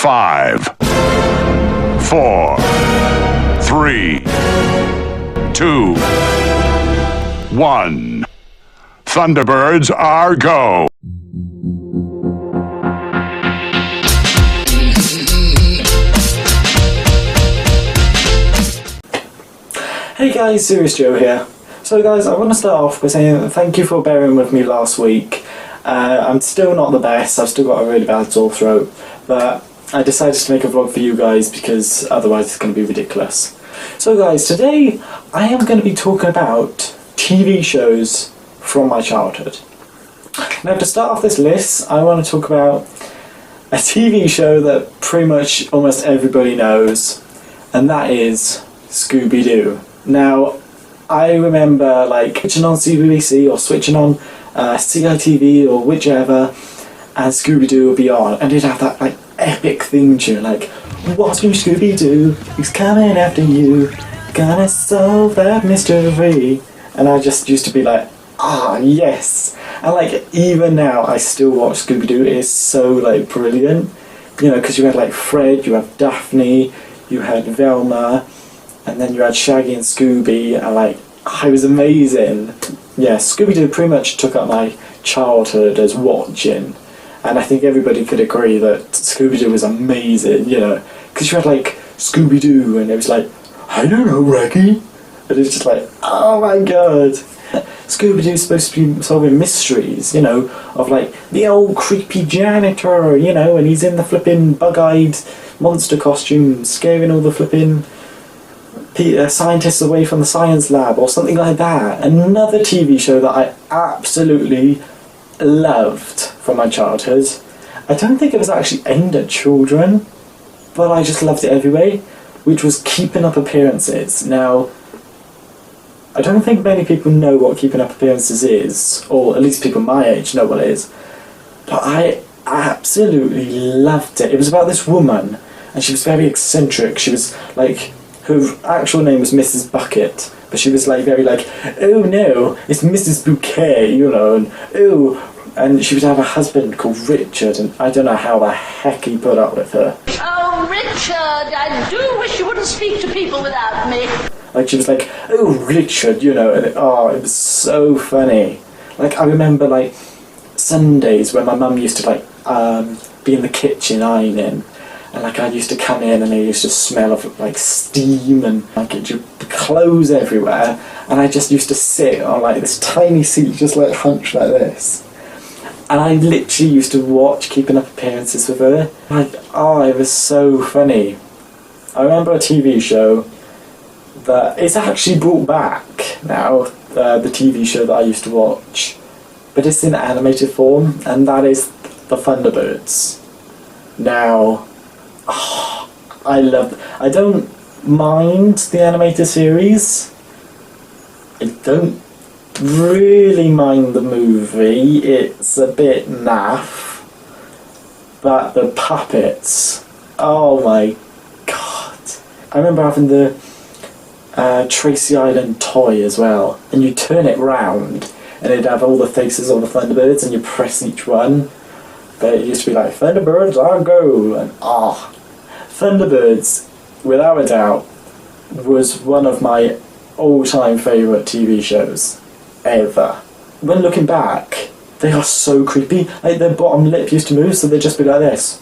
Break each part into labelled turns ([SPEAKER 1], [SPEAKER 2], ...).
[SPEAKER 1] 5, 4, 3, 2, 1. Thunderbirds are go!
[SPEAKER 2] Hey guys, Serious Joe here. So guys, I want to start off by saying thank you for bearing with me last week. I'm still not the best, I've still got a really bad sore throat, but I decided to make a vlog for you guys because otherwise it's going to be ridiculous. So guys, today I am going to be talking about TV shows from my childhood. Now to start off this list, I want to talk about a TV show that pretty much almost everybody knows, and that is ScoobyDoo. Now, I remember like switching on CBBC or switching on CITV or whichever, and ScoobyDoo would be on, and it'd have that like epic theme tune, like, "What's new, Scooby-Doo? He's coming after you, gonna solve that mystery." And I just used to be like, ah, yes. And like even now, I still watch Scooby-Doo. It is so like brilliant, you know, because you had like Fred, you had Daphne, you had Velma. And then you had Shaggy and Scooby, and like, it was amazing. Yeah, Scooby-Doo pretty much took up my childhood as watching, and I think everybody could agree that Scooby-Doo was amazing, you know, because you had like Scooby-Doo, and it was like, "I don't know, Raggy," and it's just like, oh my god. Scooby-Doo's supposed to be solving mysteries, you know, of like the old creepy janitor, you know, and he's in the flipping bug-eyed monster costume, scaring all the flipping scientists away from the science lab or something like that. Another TV show that I absolutely loved from my childhood. I don't think it was actually aimed at children, but I just loved it anyway, which was Keeping Up Appearances. Now, I don't think many people know what Keeping Up Appearances is, or at least people my age know what it is, but I absolutely loved it. It was about this woman, and she was very eccentric. She was like, her actual name was Mrs. Bucket, but she was like very like, "Oh no, it's Mrs. Bouquet," you know, and oh, and she would have a husband called Richard, and I don't know how the heck he put up with her.
[SPEAKER 3] "Oh, Richard, I do wish you wouldn't speak to people without me."
[SPEAKER 2] Like she was like, "Oh, Richard," you know, and it was so funny. Like I remember like Sundays when my mum used to like be in the kitchen ironing. And like I used to come in and it used to smell of like steam and like clothes everywhere, and I just used to sit on like this tiny seat just like hunched like this, and I literally used to watch Keeping Up Appearances with her. Like, oh, it was so funny. I remember a TV show that it's actually brought back now, the TV show that I used to watch, but it's in animated form, and that is the Thunderbirds. Now, oh, I don't mind the animated series. I don't really mind the movie. It's a bit naff. But the puppets, oh my god. I remember having the Tracy Island toy as well. And you turn it round and it'd have all the faces of the Thunderbirds and you press each one. But it used to be like, "Thunderbirds, are go!" And Thunderbirds, without a doubt, was one of my all-time favourite TV shows ever. When looking back, they are so creepy. Like their bottom lip used to move, so they'd just be like this.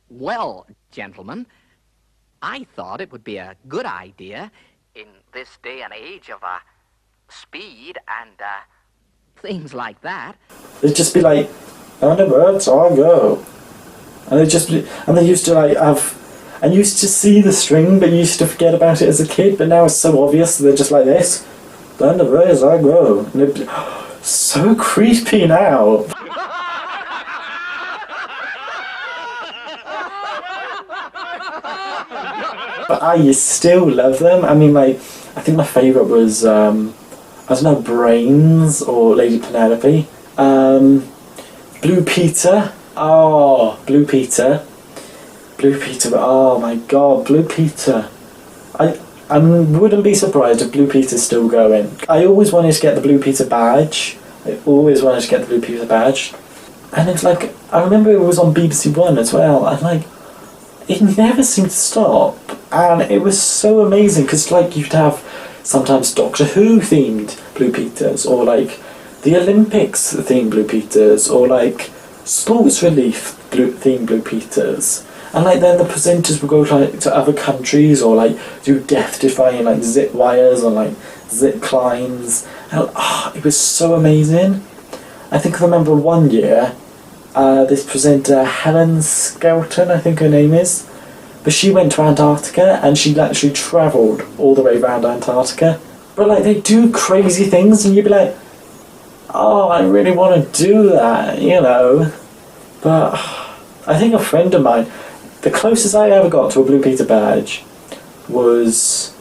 [SPEAKER 4] Well, gentlemen, I thought it would be a good idea in this day and age of speed and things like that.
[SPEAKER 2] They'd just be like, "Thunderbirds, are go!" And they used to like have, and you used to see the string, but you used to forget about it as a kid. But now it's so obvious that they're just like this. "Thunderbirds, are go!" And it'd be, so creepy now. But I still love them. I mean, like, I think my favourite was I don't know, Brains or Lady Penelope. Blue Peter. Oh, Blue Peter. Blue Peter, oh my god, Blue Peter. I wouldn't be surprised if Blue Peter's still going. I always wanted to get the Blue Peter badge. I always wanted to get the Blue Peter badge. And it's like, I remember it was on BBC One as well, and like, it never seemed to stop, and it was so amazing, because like, you'd have sometimes Doctor Who themed Blue Peters, or like, the Olympics themed Blue Peters, or like, Sports Relief themed Blue Peters. And like, then the presenters would go like to other countries, or like do death-defying like zip wires, or like zip climbs, and it was so amazing. I think I remember one year, this presenter, Helen Skelton, I think her name is, but she went to Antarctica, and she actually travelled all the way around Antarctica. But like, they do crazy things, and you'd be like, oh, I really want to do that, you know. But I think a friend of mine, the closest I ever got to a Blue Peter badge was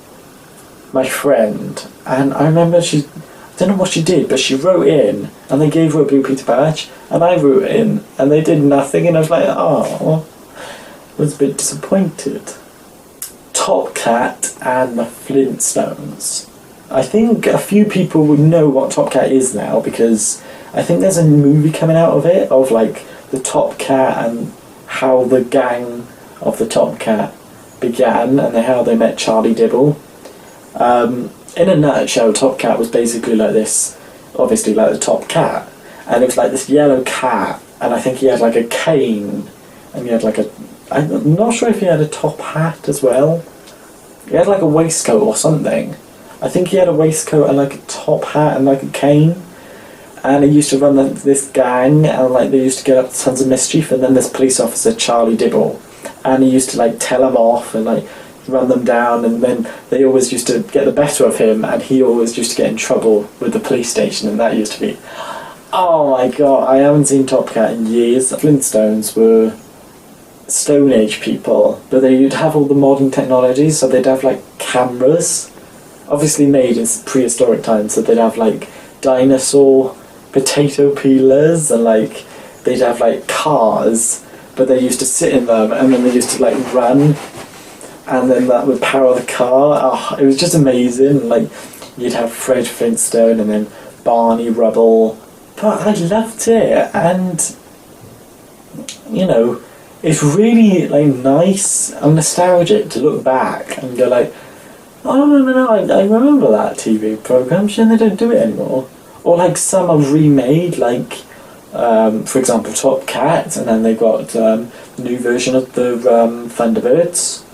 [SPEAKER 2] my friend, and I remember I don't know what she did, but she wrote in, and they gave her a Blue Peter badge, and I wrote in, and they did nothing, and I was like, oh, I was a bit disappointed. Top Cat and the Flintstones. I think a few people would know what Top Cat is now, because I think there's a movie coming out of it, of like the Top Cat and how the gang of the Top Cat began, and how they met Charlie Dibble. In a nutshell, Top Cat was basically like this, obviously like the Top Cat, and it was like this yellow cat, and I think he had like a cane, and he had like I'm not sure if he had a top hat as well. He had like a waistcoat or something. I think he had a waistcoat and like a top hat and like a cane, and he used to run this gang, and like they used to get up to tons of mischief, and then this police officer, Charlie Dibble, and he used to like tell them off and like run them down, and then they always used to get the better of him, and he always used to get in trouble with the police station, and that used to be, oh my god, I haven't seen Top Cat in years. The Flintstones were Stone Age people, but they'd have all the modern technologies, so they'd have like cameras, obviously made in prehistoric times, so they'd have like dinosaur potato peelers, and like they'd have like cars, but they used to sit in them, and then they used to like run, and then that would power the car. Oh, it was just amazing. Like, you'd have Fred Flintstone and then Barney Rubble, but I loved it, and you know, it's really like nice and nostalgic to look back and go like, oh no, I remember that TV program, and they don't do it anymore. Or like some are remade, like for example Top Cat, and then they got a new version of the Thunderbirds,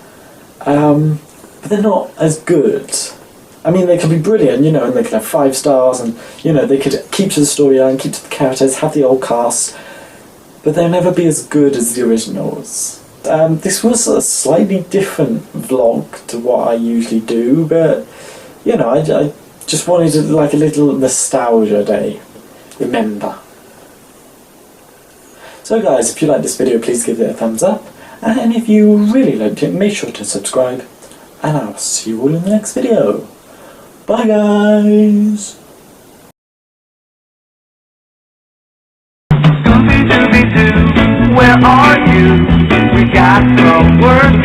[SPEAKER 2] but they're not as good. I mean, they could be brilliant, you know, and they could have 5 stars, and you know, they could keep to the storyline, keep to the characters, have the old cast, but they'll never be as good as the originals. This was a slightly different vlog to what I usually do, but you know, I just wanted to, like, a little nostalgia day. Remember. So guys, if you like this video, please give it a thumbs up, and if you really liked it, make sure to subscribe, and I'll see you all in the next video. Bye guys!
[SPEAKER 5] Scooby-Dooby-Doo, where are you? We got some work